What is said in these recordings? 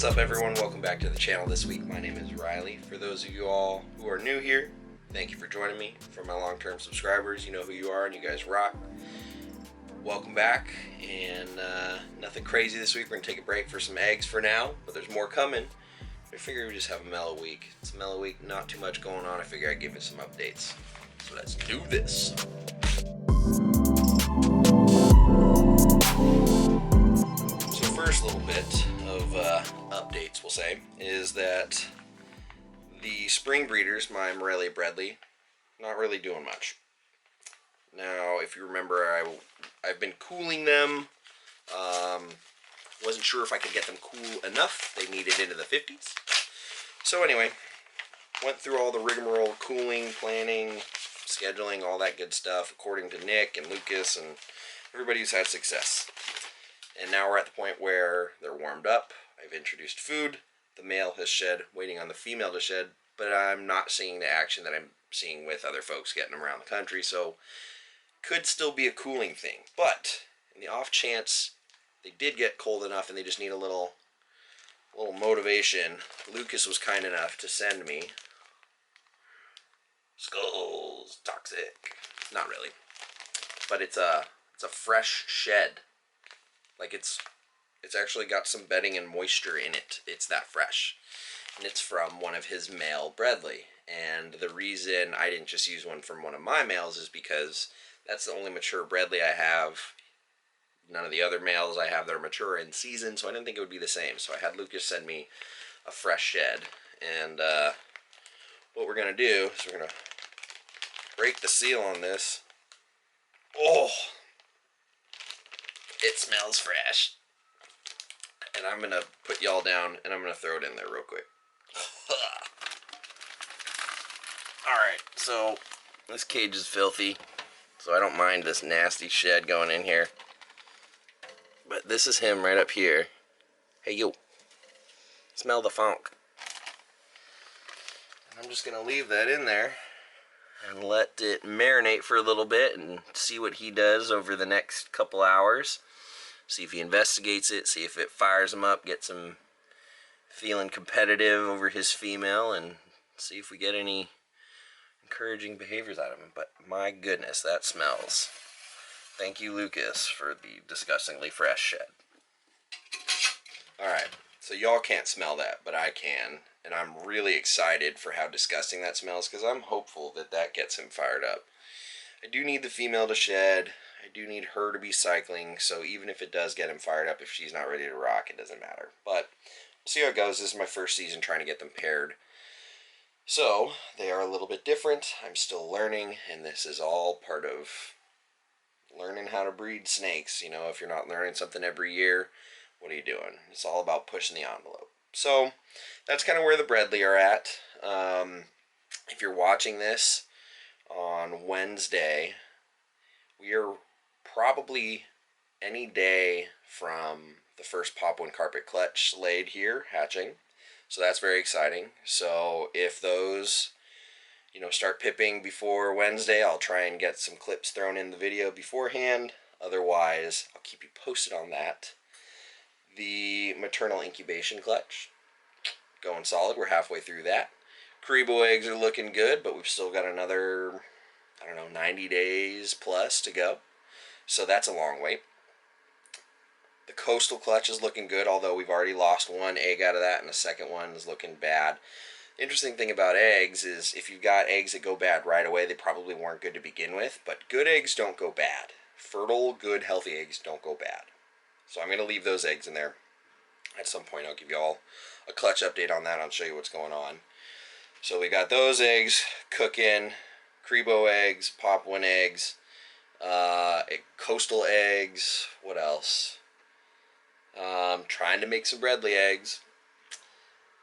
up, everyone? Welcome back to the channel this week. My name is Riley. For those of you all who are new here, thank you for joining me. For my long-term subscribers, you know who you are and you guys rock. Welcome back, and nothing crazy this week. We're going to take a break for some eggs for now, but there's more coming. I figure we just have a mellow week. It's a mellow week, not too much going on. I figure I'd give it some updates. So let's do this. So first little bit of updates, we'll say, is that the spring breeders, my Morelia Bredli, not really doing much. Now, if you remember, I've been cooling them. Wasn't sure if I could get them cool enough. They needed into the 50s. So anyway, went through all the rigmarole, cooling, planning, scheduling, all that good stuff, according to Nick and Lucas and everybody who's had success. And now we're at the point where they're warmed up. I've introduced food. The male has shed, waiting on the female to shed, but I'm not seeing the action that I'm seeing with other folks getting them around the country, so could still be a cooling thing. But in the off chance they did get cold enough and they just need a little motivation, Lucas was kind enough to send me Skulls Toxic. Not really, but it's a fresh shed. Like it's actually got some bedding and moisture in it. It's that fresh, and it's from one of his male Bredli. And the reason I didn't just use one from one of my males is because that's the only mature Bredli I have. None of the other males I have that are mature in season, so I didn't think it would be the same. So I had Lucas send me a fresh shed. And what we're going to do is we're going to break the seal on this. Oh! It smells fresh. And I'm going to put y'all down and I'm going to throw it in there real quick. Alright, so this cage is filthy, so I don't mind this nasty shed going in here. But this is him right up here. Hey, you. Smell the funk. And I'm just going to leave that in there and let it marinate for a little bit and see what he does over the next couple hours. See if he investigates it, see if it fires him up, gets him feeling competitive over his female, and see if we get any encouraging behaviors out of him. But my goodness, that smells. Thank you, Lucas, for the disgustingly fresh shed. Alright, so y'all can't smell that, but I can. And I'm really excited for how disgusting that smells, because I'm hopeful that that gets him fired up. I do need the female to shed. I do need her to be cycling, so even if it does get him fired up, if she's not ready to rock, it doesn't matter. But we'll see how it goes. This is my first season trying to get them paired. So, they are a little bit different. I'm still learning, and this is all part of learning how to breed snakes. You know, if you're not learning something every year, what are you doing? It's all about pushing the envelope. So, that's kind of where the Bredli are at. If you're watching this on Wednesday, we are probably any day from the first Pop 1 carpet clutch laid here, hatching. So that's very exciting. So if those, start pipping before Wednesday, I'll try and get some clips thrown in the video beforehand. Otherwise, I'll keep you posted on that. The maternal incubation clutch, going solid. We're halfway through that. Caribou eggs are looking good, but we've still got another, 90 days plus to go. So that's a long wait. The coastal clutch is looking good, although we've already lost one egg out of that, and the second one is looking bad. The interesting thing about eggs is if you've got eggs that go bad right away, they probably weren't good to begin with, but good eggs don't go bad. Fertile, good, healthy eggs don't go bad. So I'm going to leave those eggs in there. At some point, I'll give you all a clutch update on that. I'll show you what's going on. So we got those eggs cooking, Caribou eggs, Pop 1 eggs, coastal eggs, what else? Trying to make some Bredli eggs.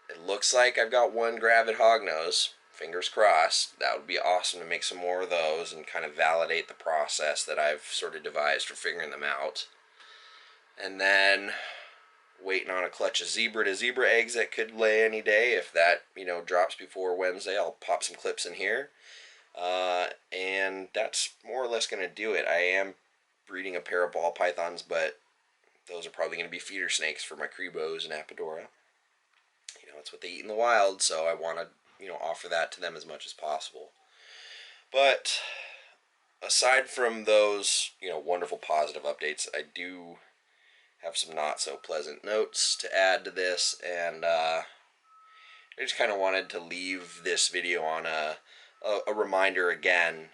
It looks like I've got one Gravid hognose. Fingers crossed. That would be awesome to make some more of those and kind of validate the process that I've sort of devised for figuring them out. And then waiting on a clutch of zebra to zebra eggs that could lay any day. If that, drops before Wednesday, I'll pop some clips in here. And that's more or less going to do it. I am breeding a pair of ball pythons, but those are probably going to be feeder snakes for my Caribous and Apodora. that's what they eat in the wild, so I want to, offer that to them as much as possible. But aside from those, wonderful positive updates, I do have some not so pleasant notes to add to this, and I just kind of wanted to leave this video on a reminder again.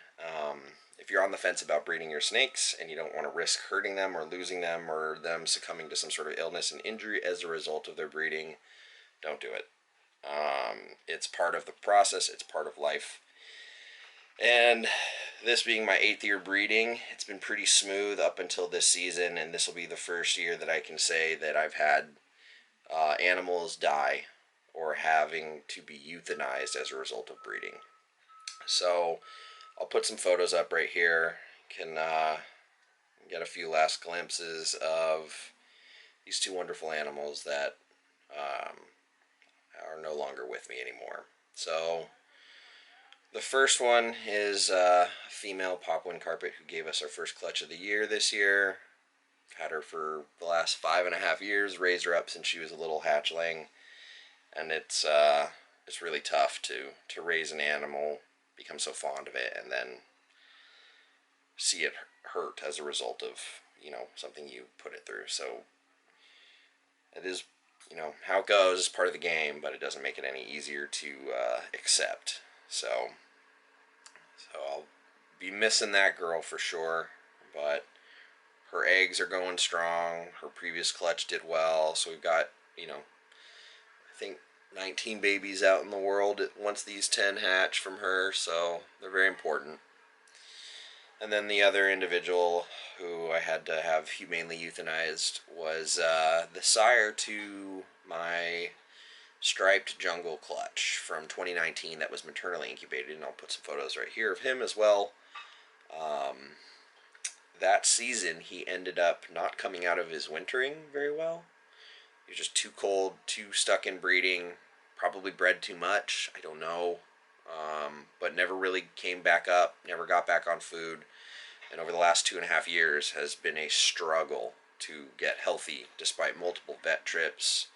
If you're on the fence about breeding your snakes and you don't want to risk hurting them or losing them or them succumbing to some sort of illness and injury as a result of their breeding, don't do it. It's part of the process. It's part of life. And this being my 8th year breeding, it's been pretty smooth up until this season, and this will be the first year that I can say that I've had animals die or having to be euthanized as a result of breeding. So I'll put some photos up right here. Can get a few last glimpses of these two wonderful animals that are no longer with me anymore. So the first one is a female Papuan carpet who gave us our first clutch of the year this year. I've had her for the last 5.5 years, raised her up since she was a little hatchling, and it's really tough to raise an animal, become so fond of it, and then see it hurt as a result of, something you put it through. So it is, how it goes is part of the game, but it doesn't make it any easier to accept. So I'll be missing that girl for sure, but her eggs are going strong. Her previous clutch did well, so we've got, I think 19 babies out in the world once these 10 hatch from her, so they're very important. And then the other individual who I had to have humanely euthanized was the sire to my striped jungle clutch from 2019 that was maternally incubated, and I'll put some photos right here of him as well. That season he ended up not coming out of his wintering very well. He was just too cold, too stuck in breeding, probably bred too much, I don't know, but never really came back up, never got back on food, and over the last 2.5 years has been a struggle to get healthy despite multiple vet trips,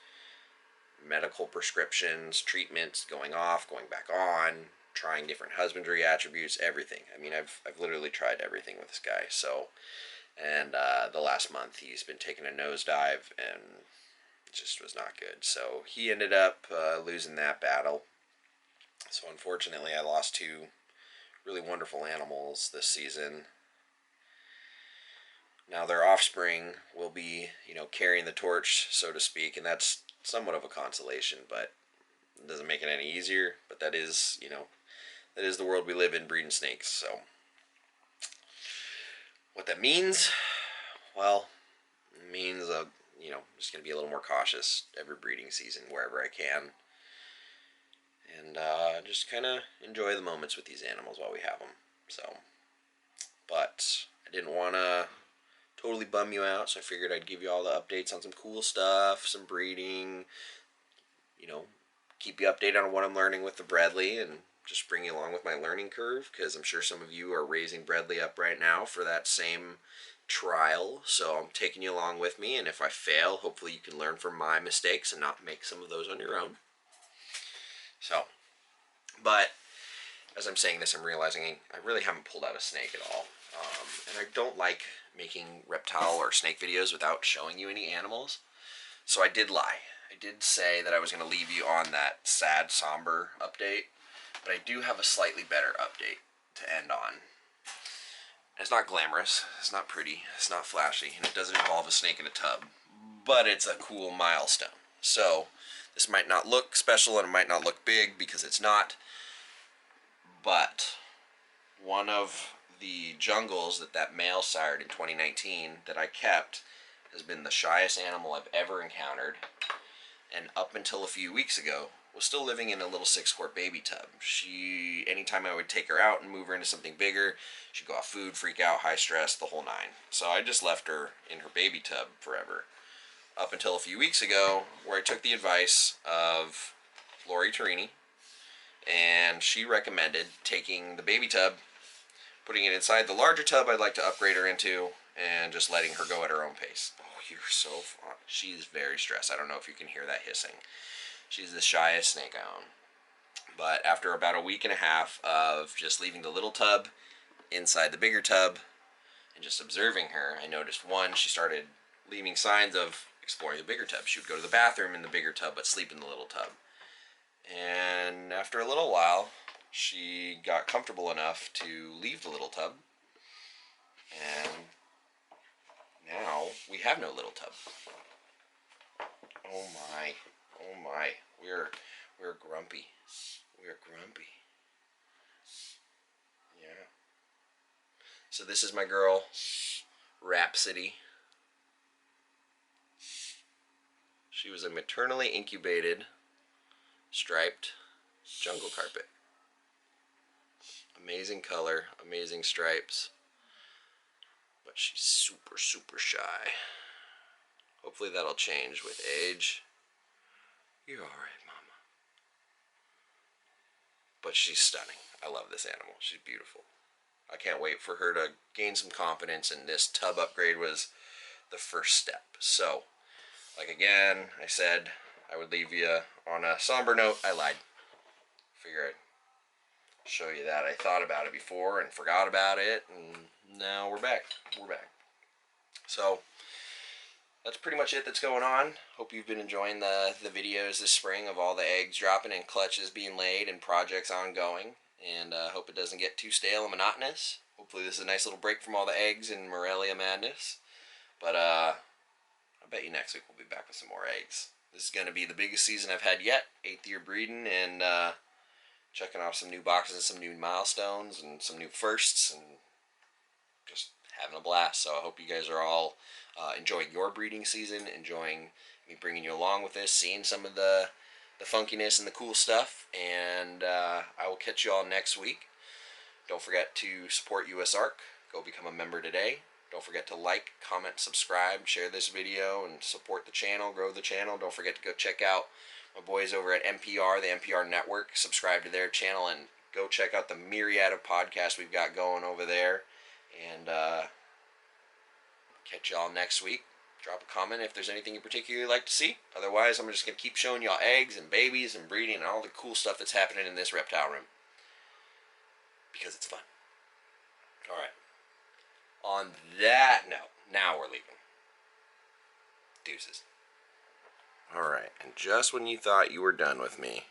medical prescriptions, treatments, going off, going back on, trying different husbandry attributes, everything. I mean, I've literally tried everything with this guy. So, and the last month he's been taking a nosedive and it just was not good. So he ended up losing that battle. So unfortunately I lost 2 really wonderful animals this season. Now their offspring will be, carrying the torch, so to speak, and that's somewhat of a consolation, but it doesn't make it any easier. But that is, that is the world we live in, breeding snakes. So what that means, well, it means I'm just going to be a little more cautious every breeding season wherever I can, and just kind of enjoy the moments with these animals while we have them. So, but I didn't want to totally bum you out, so I figured I'd give you all the updates on some cool stuff, some breeding, keep you updated on what I'm learning with the Bredli, and just bring you along with my learning curve, because I'm sure some of you are raising Bredli up right now for that same trial. So I'm taking you along with me, and if I fail, hopefully you can learn from my mistakes and not make some of those on your own. So, but as I'm saying this, I'm realizing I really haven't pulled out a snake at all. And I don't like making reptile or snake videos without showing you any animals. So I did lie. I did say that I was going to leave you on that sad, somber update, but I do have a slightly better update to end on. It's not glamorous, it's not pretty, it's not flashy, and it doesn't involve a snake in a tub, but it's a cool milestone. So this might not look special and it might not look big because it's not, but one of the jungles that male sired in 2019 that I kept has been the shyest animal I've ever encountered, and up until a few weeks ago was still living in a little 6-quart baby tub. Anytime I would take her out and move her into something bigger, she'd go off food, freak out, high stress, the whole 9. So I just left her in her baby tub forever. Up until a few weeks ago, where I took the advice of Lori Torini, and she recommended taking the baby tub, putting it inside the larger tub I'd like to upgrade her into, and just letting her go at her own pace. Oh, you're so fun. She's very stressed. I don't know if you can hear that hissing. She's the shyest snake I own. But after about a week and a half of just leaving the little tub inside the bigger tub and just observing her, I noticed one, she started leaving signs of exploring the bigger tub. She would go to the bathroom in the bigger tub but sleep in the little tub. And after a little while, she got comfortable enough to leave the little tub. And now we have no little tub. Oh my. Oh my. We're grumpy. We're grumpy. Yeah. So this is my girl, Rhapsody. She was a maternally incubated striped jungle carpet. Amazing color, amazing stripes. But she's super, super shy. Hopefully that'll change with age. You're alright, Mama. But she's stunning. I love this animal. She's beautiful. I can't wait for her to gain some confidence, and this tub upgrade was the first step. So, like again, I said I would leave you on a somber note. I lied. Figure I'd show you that. I thought about it before and forgot about it, and now we're back. We're back. So, that's pretty much it that's going on. Hope you've been enjoying the videos this spring of all the eggs dropping and clutches being laid and projects ongoing. And hope it doesn't get too stale and monotonous. Hopefully this is a nice little break from all the eggs and Morelia madness. But I bet you next week we'll be back with some more eggs. This is going to be the biggest season I've had yet. 8th year breeding and checking off some new boxes and some new milestones and some new firsts and just having a blast. So I hope you guys are all enjoying your breeding season, enjoying me bringing you along with this, seeing some of the funkiness and the cool stuff, and I will catch you all next week. Don't forget to support USARK. Go become a member today. Don't forget to like, comment, subscribe, share this video, and support the channel, grow the channel. Don't forget to go check out my boys over at NPR, the NPR Network. Subscribe to their channel and go check out the myriad of podcasts we've got going over there. And catch y'all next week. Drop a comment if there's anything you particularly like to see. Otherwise, I'm just going to keep showing y'all eggs and babies and breeding and all the cool stuff that's happening in this reptile room. Because it's fun. Alright. On that note, now we're leaving. Deuces. Alright, and just when you thought you were done with me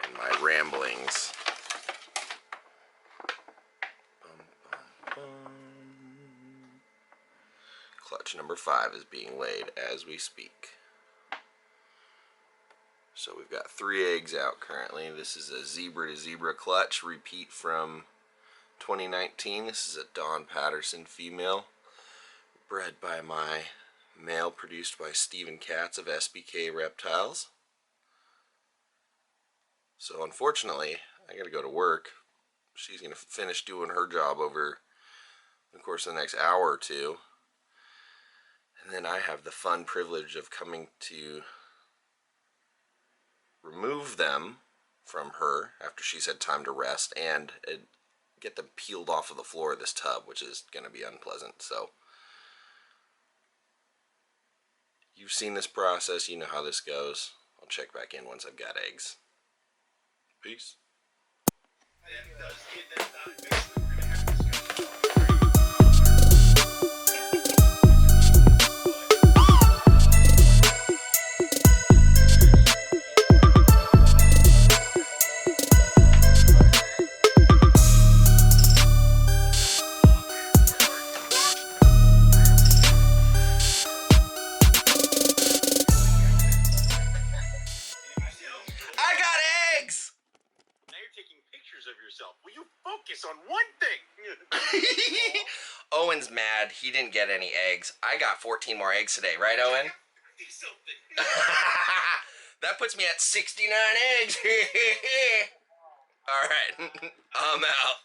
and my ramblings, clutch number 5 is being laid as we speak. So we've got 3 eggs out currently. This is a zebra to zebra clutch, repeat from 2019. This is a Dawn Patterson female, bred by my male, produced by Stephen Katz of SBK Reptiles. So unfortunately, I gotta go to work. She's gonna finish doing her job over the course of the next hour or two. And then I have the fun privilege of coming to remove them from her after she's had time to rest and get them peeled off of the floor of this tub, which is going to be unpleasant. So you've seen this process, you know how this goes. I'll check back in once I've got eggs. Peace. Will you focus on one thing? Owen's mad. He didn't get any eggs. I got 14 more eggs today, right, Owen? That puts me at 69 eggs. All right, I'm out.